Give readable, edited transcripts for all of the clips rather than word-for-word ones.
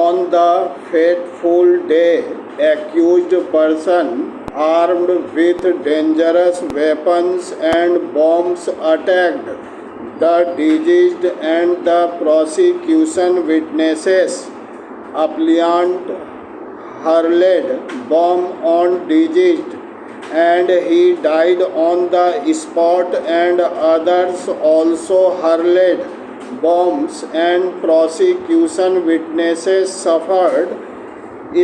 On the fateful day, accused person armed with dangerous weapons and bombs attacked the deceased and the prosecution witnesses. Appellant hurled bomb on deceased and he died on the spot, and others also hurled bombs and prosecution witnesses suffered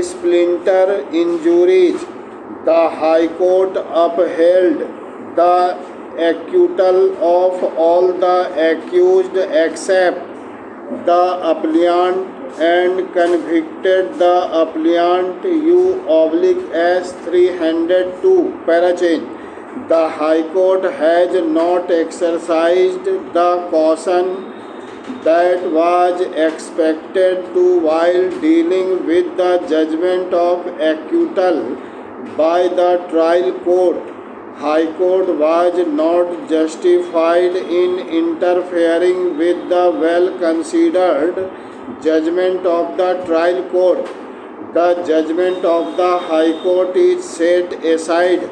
splinter injuries. The High Court upheld the acquittal of all the accused except the appellant and convicted the appellant U/S 302 Parachin. The High Court has not exercised the caution that was expected to while dealing with the judgment of acquittal by the trial court. High Court was not justified in interfering with the well-considered judgment of the trial court. The judgment of the High Court is set aside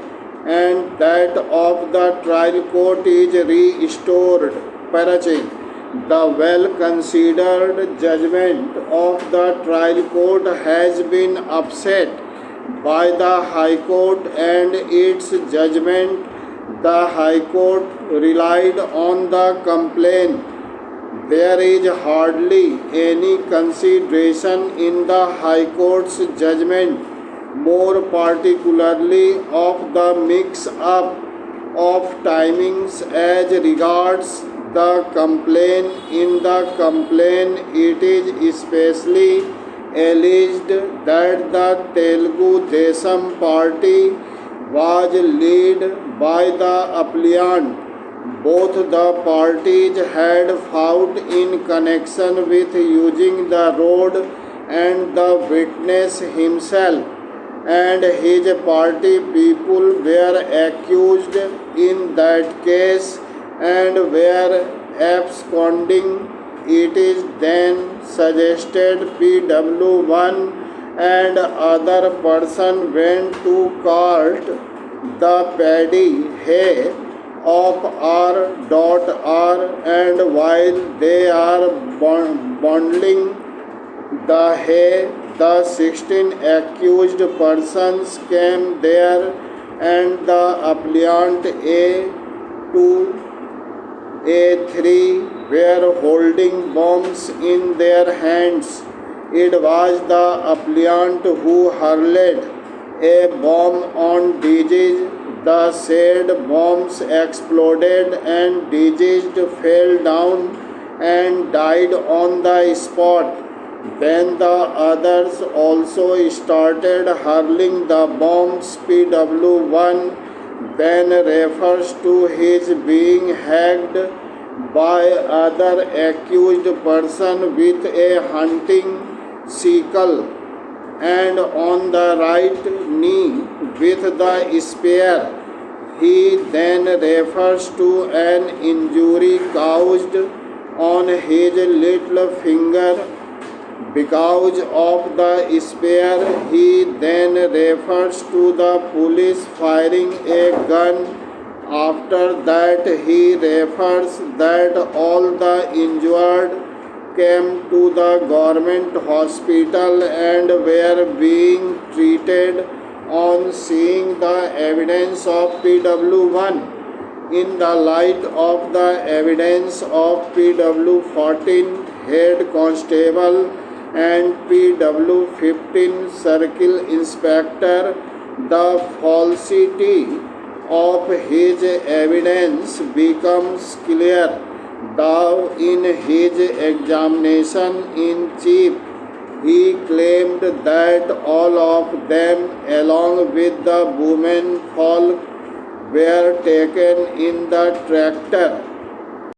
and that of the trial court is restored. Parachin. The well-considered judgment of the trial court has been upset by the High Court and its judgment. The High Court relied on the complaint. There is hardly any consideration in the High Court's judgment, more particularly of the mix-up of timings as regards the complaint. In the complaint, it is especially alleged that the Telugu Desam party was led by the appellant. Both the parties had fought in connection with using the road, and the witness himself and his party people were accused in that case and were absconding. It is then suggested PW1 and other person went to cart the paddy hay of R.R. and while they are bundling the hay, the 16 accused persons came there and the appellant A2, A3 were holding bombs in their hands. It was the appellant who hurled a bomb on deceased. The said bombs exploded and deceased fell down and died on the spot. Then the others also started hurling the bombs. PW1 then refers to his being hacked by other accused person with a hunting sickle and on the right knee with the spear. He then refers to an injury caused on his little finger because of the spear. He then refers to the police firing a gun. After that, he refers that all the injured came to the government hospital and were being treated. On seeing the evidence of PW1 in the light of the evidence of PW14 head constable and PW15 circle inspector, the falsity of his evidence becomes clear. Though in his examination in chief, he claimed that all of them, along with the women folk, were taken in the tractor